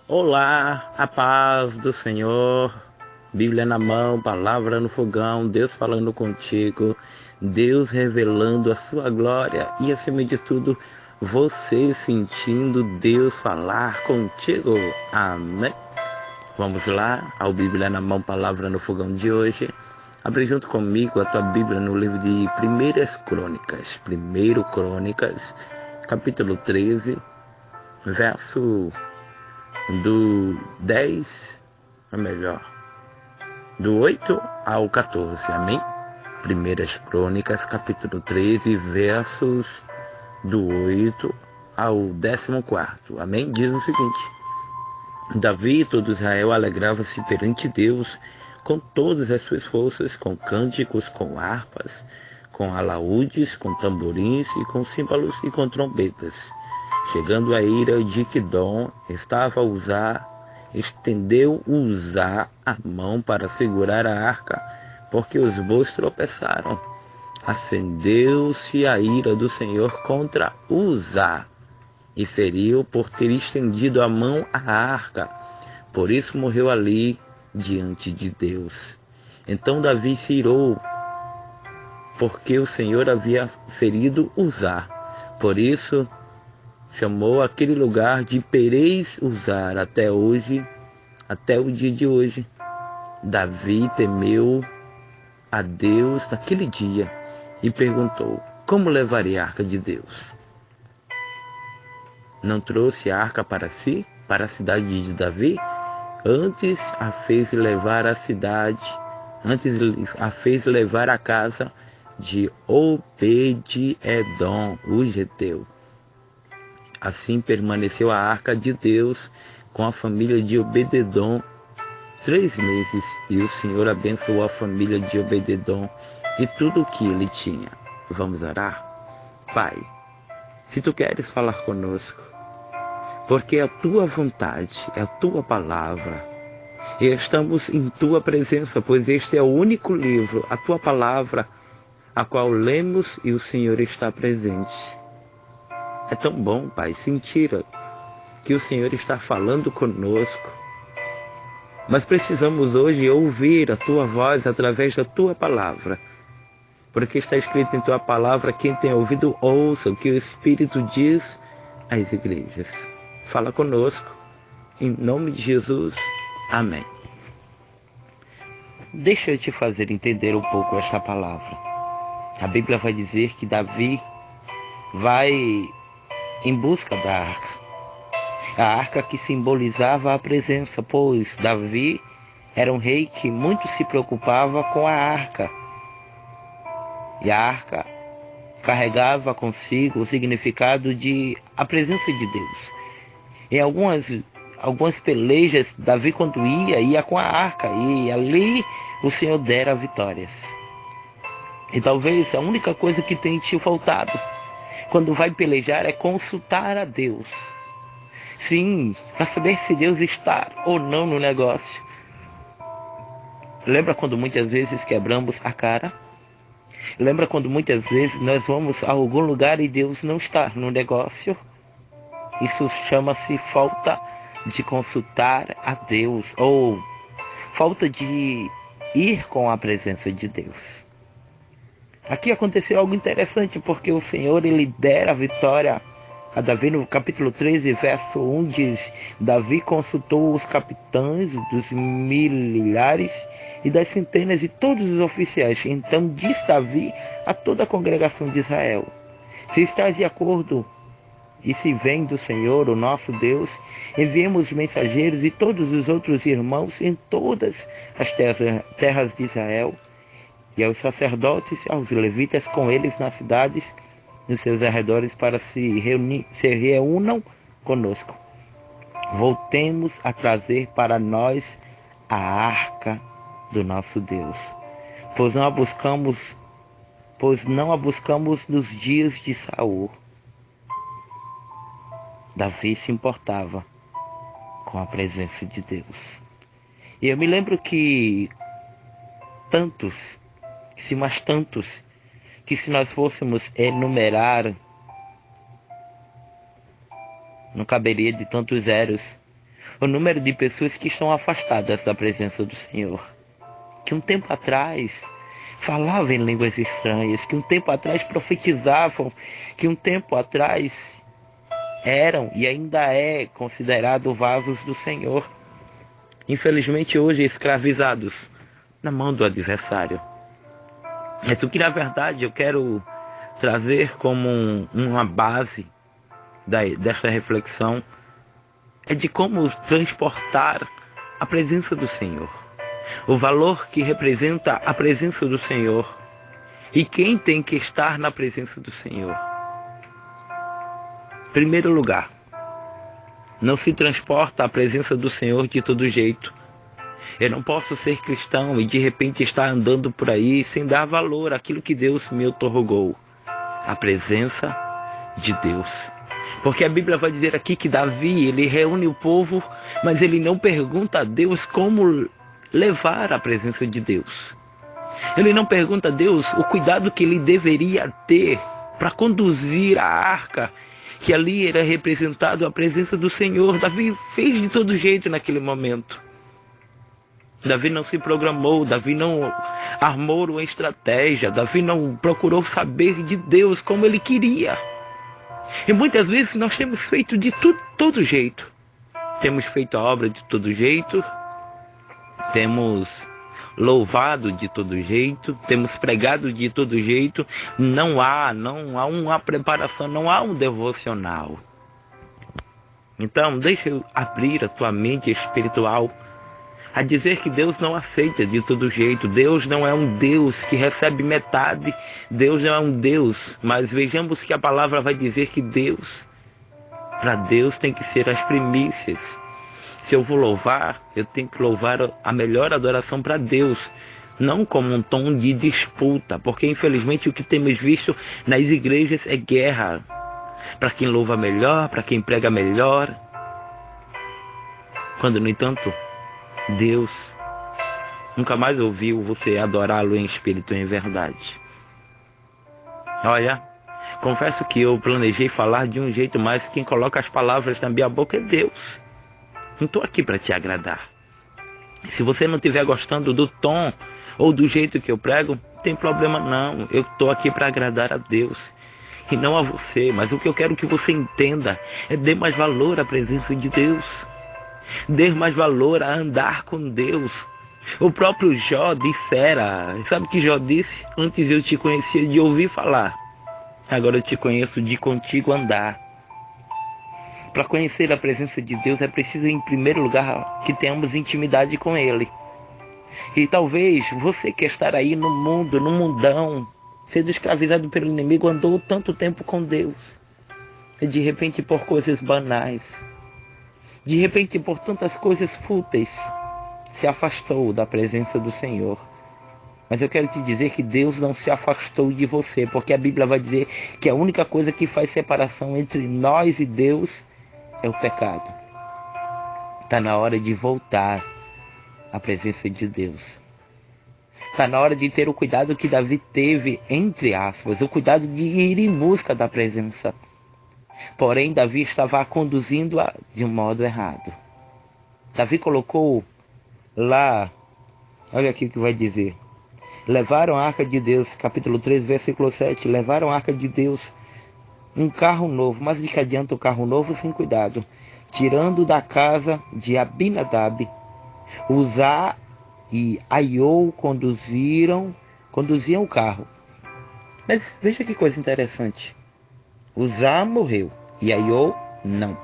Olá, a paz do Senhor, Bíblia na mão, palavra no fogão, Deus falando contigo, Deus revelando a sua glória e, acima de tudo, você sentindo Deus falar contigo. Amém? Vamos lá, ao Bíblia na mão, palavra no fogão de hoje. Abre junto comigo a tua Bíblia no livro de Crônicas, 1 Crônicas, capítulo 13, verso do 10, ou melhor, do 8 ao 14, amém? 1 Crônicas, capítulo 13, versos do 8 ao 14, amém? Diz o seguinte: Davi e todo Israel alegrava-se perante Deus com todas as suas forças, com cânticos, com harpas, com alaúdes, com tamborins e com símbolos e com trombetas. Chegando a ira de Quidom, estendeu Uzá a mão para segurar a arca, porque os bois tropeçaram. Acendeu-se a ira do Senhor contra Uzá, e feriu por ter estendido a mão à arca. Por isso morreu ali diante de Deus. Então Davi se irou, porque o Senhor havia ferido Uzá. Por isso chamou aquele lugar de Perez Uzá até hoje, até o dia de hoje. Davi temeu a Deus naquele dia e perguntou: como levaria a arca de Deus? Não trouxe a arca para si, para a cidade de Davi? Antes a fez levar à casa de Obed-edom, o geteu. Assim permaneceu a arca de Deus com a família de Obed-edom 3 meses, e o Senhor abençoou a família de Obed-edom e tudo o que ele tinha. Vamos orar? Pai, se tu queres falar conosco, porque é a tua vontade, é a tua palavra, e estamos em tua presença, pois este é o único livro, a tua palavra, a qual lemos e o Senhor está presente. É tão bom, Pai, sentir que o Senhor está falando conosco. Mas precisamos hoje ouvir a tua voz através da tua palavra. Porque está escrito em tua palavra: quem tem ouvido, ouça o que o Espírito diz às igrejas. Fala conosco, em nome de Jesus. Amém. Deixa eu te fazer entender um pouco esta palavra. A Bíblia vai dizer que Davi vai em busca da arca. A arca que simbolizava a presença, pois Davi era um rei que muito se preocupava com a arca. E a arca carregava consigo o significado de a presença de Deus. Em algumas pelejas, Davi, quando ia com a arca, e ali o Senhor dera vitórias. E talvez a única coisa que tem te faltado quando vai pelejar é consultar a Deus. Sim, para saber se Deus está ou não no negócio. Lembra quando muitas vezes quebramos a cara? Lembra quando muitas vezes nós vamos a algum lugar e Deus não está no negócio? Isso chama-se falta de consultar a Deus, ou falta de ir com a presença de Deus. Aqui aconteceu algo interessante, porque o Senhor, ele dera a vitória a Davi. No capítulo 13, verso 1 diz: Davi consultou os capitães dos milhares e das centenas e todos os oficiais. Então diz Davi a toda a congregação de Israel: se estás de acordo e se vem do Senhor, o nosso Deus, enviemos mensageiros e todos os outros irmãos em todas as terras de Israel, e aos sacerdotes e aos levitas com eles nas cidades, nos seus arredores, para se reúnam conosco. Voltemos a trazer para nós a arca do nosso Deus, pois não a buscamos nos dias de Saul. Davi se importava com a presença de Deus. E eu me lembro que tantos, que se nós fôssemos enumerar, não caberia de tantos zeros, o número de pessoas que estão afastadas da presença do Senhor, que um tempo atrás falavam em línguas estranhas, que um tempo atrás profetizavam, que um tempo atrás eram e ainda é considerado vasos do Senhor. Infelizmente hoje escravizados na mão do adversário. Mas o que na verdade eu quero trazer como uma base desta reflexão é de como transportar a presença do Senhor, o valor que representa a presença do Senhor e quem tem que estar na presença do Senhor. Em primeiro lugar, não se transporta a presença do Senhor de todo jeito. Eu não posso ser cristão e de repente estar andando por aí sem dar valor àquilo que Deus me outorgou, a presença de Deus. Porque a Bíblia vai dizer aqui que Davi, ele reúne o povo, mas ele não pergunta a Deus como levar a presença de Deus. Ele não pergunta a Deus o cuidado que ele deveria ter para conduzir a arca, que ali era representado a presença do Senhor. Davi fez de todo jeito naquele momento. Davi não se programou, Davi não armou uma estratégia, Davi não procurou saber de Deus como ele queria. E muitas vezes nós temos feito de todo jeito. Temos feito a obra de todo jeito, temos louvado de todo jeito, temos pregado de todo jeito. Não há uma preparação, não há um devocional. Então, deixa eu abrir a tua mente espiritual a dizer que Deus não aceita de todo jeito. Deus não é um Deus que recebe metade. Deus não é um Deus. Mas vejamos que a palavra vai dizer que para Deus tem que ser as primícias. Se eu vou louvar, eu tenho que louvar a melhor adoração para Deus. Não como um tom de disputa. Porque infelizmente o que temos visto nas igrejas é guerra. Para quem louva melhor, para quem prega melhor. Quando, no entanto, Deus nunca mais ouviu você adorá-lo em espírito e em verdade. Olha, confesso que eu planejei falar de um jeito, mas quem coloca as palavras na minha boca é Deus. Não estou aqui para te agradar. Se você não estiver gostando do tom ou do jeito que eu prego, não tem problema não. Eu estou aqui para agradar a Deus e não a você. Mas o que eu quero que você entenda é dar mais valor à presença de Deus. Dê mais valor a andar com Deus. O próprio Jó dissera, sabe o que Jó disse? Antes eu te conhecia de ouvir falar, agora eu te conheço de contigo andar. Para conhecer a presença de Deus é preciso, em primeiro lugar, que tenhamos intimidade com Ele. E talvez você que estar aí no mundo, no mundão, sendo escravizado pelo inimigo, andou tanto tempo com Deus, e de repente por coisas banais, de repente por tantas coisas fúteis, se afastou da presença do Senhor. Mas eu quero te dizer que Deus não se afastou de você, porque a Bíblia vai dizer que a única coisa que faz separação entre nós e Deus é o pecado. Está na hora de voltar à presença de Deus. Está na hora de ter o cuidado que Davi teve, entre aspas, o cuidado de ir em busca da presença. Porém, Davi estava conduzindo-a de um modo errado. Davi colocou lá, olha aqui o que vai dizer. Levaram a arca de Deus, capítulo 3, versículo 7. Levaram a arca de Deus, um carro novo. Mas de que adianta o carro novo sem cuidado? Tirando da casa de Abinadab, Uzá e Aiô conduziam o carro. Mas veja que coisa interessante. Uzá morreu e Aiô não.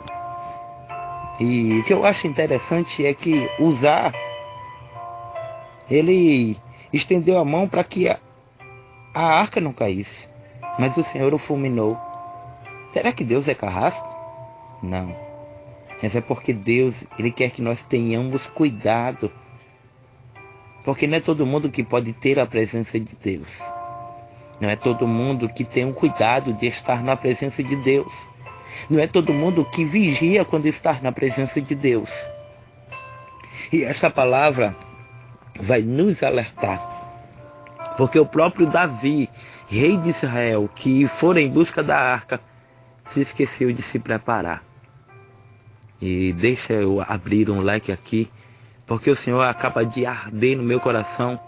E o que eu acho interessante é que Uzá, ele estendeu a mão para que a arca não caísse, mas o Senhor o fulminou. Será que Deus é carrasco? Não. Mas é porque Deus, Ele quer que nós tenhamos cuidado. Porque não é todo mundo que pode ter a presença de Deus. Não é todo mundo que tem o cuidado de estar na presença de Deus. Não é todo mundo que vigia quando está na presença de Deus. E esta palavra vai nos alertar. Porque o próprio Davi, rei de Israel, que fora em busca da arca, se esqueceu de se preparar. E deixa eu abrir um leque aqui, porque o Senhor acaba de arder no meu coração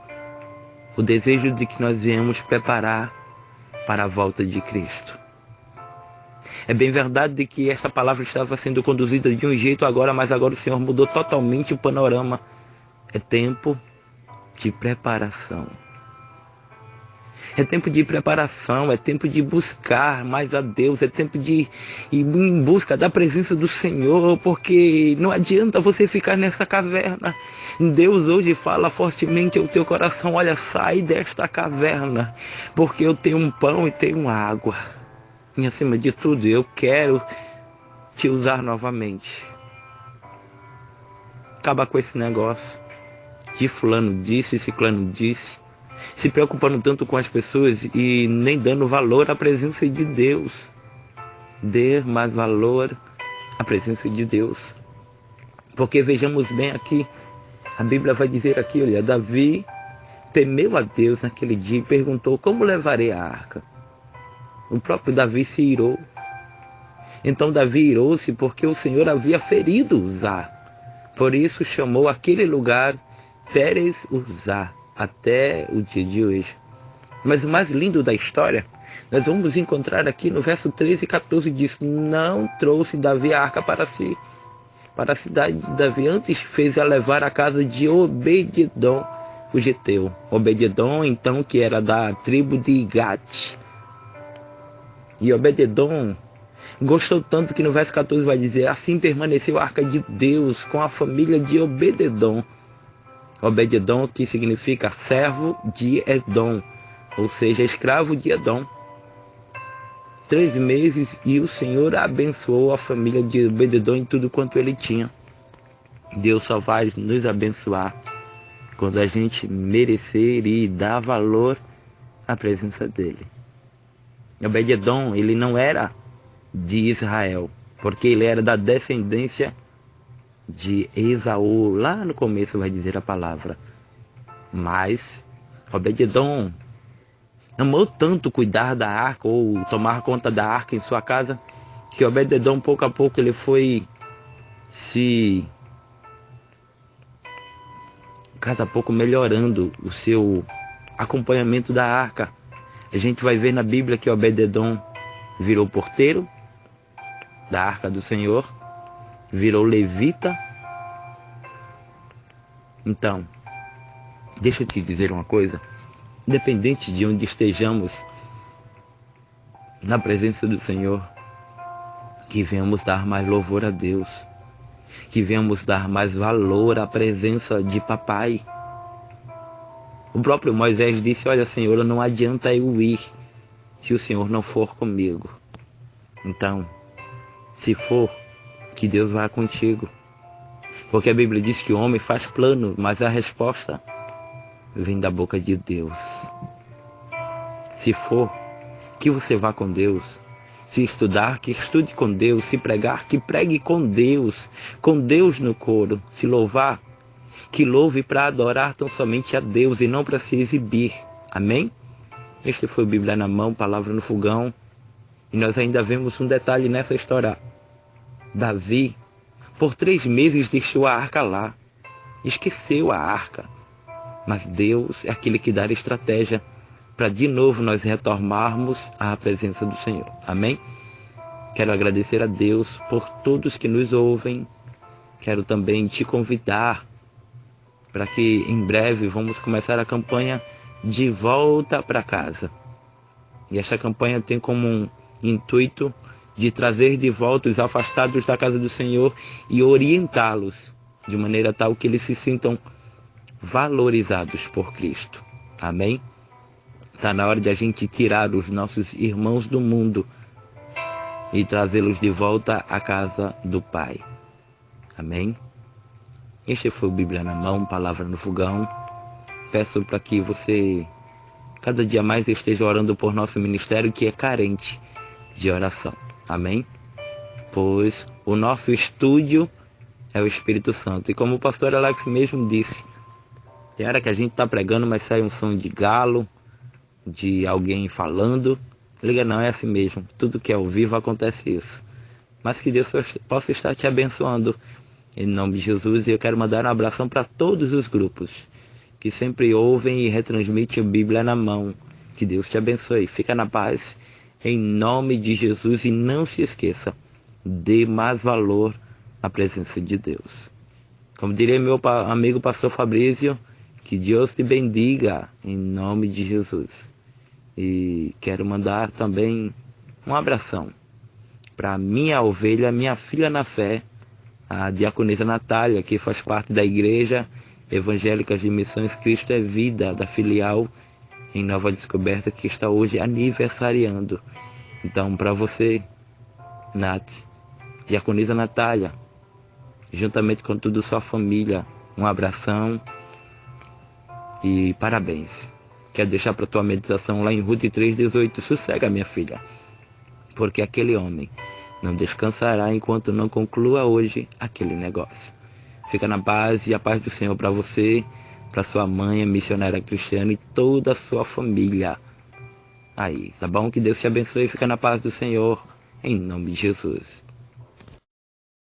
o desejo de que nós viemos preparar para a volta de Cristo. É bem verdade de que essa palavra estava sendo conduzida de um jeito agora, mas agora o Senhor mudou totalmente o panorama. É tempo de preparação. É tempo de preparação, é tempo de buscar mais a Deus, é tempo de ir em busca da presença do Senhor, porque não adianta você ficar nessa caverna. Deus hoje fala fortemente ao teu coração: olha, sai desta caverna, porque eu tenho um pão e tenho água. E acima de tudo, eu quero te usar novamente. Acaba com esse negócio de fulano disse, ciclano disse, se preocupando tanto com as pessoas e nem dando valor à presença de Deus. Dê mais valor à presença de Deus. Porque vejamos bem aqui, a Bíblia vai dizer aqui, olha, Davi temeu a Deus naquele dia e perguntou: como levarei a arca? O próprio Davi se irou. Então Davi irou-se porque o Senhor havia ferido Uzá. Por isso chamou aquele lugar Pérez Uzá, até o dia de hoje. Mas o mais lindo da história, nós vamos encontrar aqui no verso 13 e 14, diz: não trouxe Davi a arca para si, para a cidade de Davi, antes fez-a levar à casa de Obed-edom, o geteu. Obed-edom, então, que era da tribo de Gate. E Obed-edom gostou tanto que no verso 14 vai dizer: assim permaneceu a arca de Deus com a família de Obed-edom. Obed-edom, que significa servo de Edom, ou seja, escravo de Edom. 3 meses e o Senhor abençoou a família de Obed-edom em tudo quanto ele tinha. Deus só vai nos abençoar quando a gente merecer e dar valor à presença dele. Obed-edom, ele não era de Israel, porque ele era da descendência de Esaú. Lá no começo vai dizer a palavra. Mas Obed-edom amou tanto cuidar da arca, ou tomar conta da arca em sua casa, que Obed-edom, pouco a pouco, ele foi cada pouco melhorando o seu acompanhamento da arca. A gente vai ver na Bíblia que Obed-edom virou porteiro da arca do Senhor, virou levita. Então, deixa eu te dizer uma coisa: independente de onde estejamos na presença do Senhor, que venhamos dar mais louvor a Deus, que venhamos dar mais valor à presença de papai. O próprio Moisés disse: olha, Senhor, não adianta eu ir se o Senhor não for comigo. Então, se for, que Deus vá contigo. Porque a Bíblia diz que o homem faz plano, mas a resposta vem da boca de Deus. Se for, que você vá com Deus. Se estudar, que estude com Deus. Se pregar, que pregue com Deus no coro. Se louvar, que louve para adorar tão somente a Deus e não para se exibir. Amém? Este foi o Bíblia na Mão, Palavra no Fogão. E nós ainda vemos um detalhe nessa história. Davi, por 3 meses, deixou a arca lá. Esqueceu a arca. Mas Deus é aquele que dá a estratégia para de novo nós retornarmos à presença do Senhor. Amém? Quero agradecer a Deus por todos que nos ouvem. Quero também te convidar para que em breve vamos começar a campanha De Volta para Casa. E esta campanha tem como um intuito de trazer de volta os afastados da casa do Senhor e orientá-los de maneira tal que eles se sintam valorizados por Cristo. Amém? Está na hora de a gente tirar os nossos irmãos do mundo e trazê-los de volta à casa do Pai. Amém? Este foi o Bíblia na Mão, Palavra no Fogão. Peço para que você cada dia mais esteja orando por nosso ministério, que é carente de oração. Amém? Pois o nosso estúdio é o Espírito Santo. E como o pastor Alex mesmo disse, tem hora que a gente está pregando, mas sai um som de galo, de alguém falando. Liga, não, é assim mesmo. Tudo que é ao vivo acontece isso. mas que Deus possa estar te abençoando. Em nome de Jesus, e eu quero mandar um abração para todos os grupos que sempre ouvem e retransmitem a Bíblia na mão. Que Deus te abençoe. Fica na paz, em nome de Jesus, e não se esqueça, dê mais valor à presença de Deus. Como diria meu amigo pastor Fabrício, que Deus te bendiga, em nome de Jesus. E quero mandar também um abração para minha ovelha, minha filha na fé, a diaconisa Natália, que faz parte da Igreja Evangélica de Missões Cristo é Vida, da filial em Nova Descoberta, que está hoje aniversariando. Então, para você, Nath, diaconisa Natália, juntamente com toda a sua família, um abração e parabéns. Quero deixar para tua meditação lá em Ruth 3,18. Sossega, minha filha, porque aquele homem não descansará enquanto não conclua hoje aquele negócio. Fica na paz, e a paz do Senhor para você, para sua mãe, a missionária cristiana, e toda a sua família. Aí, tá bom? Que Deus te abençoe. Fica na paz do Senhor, em nome de Jesus.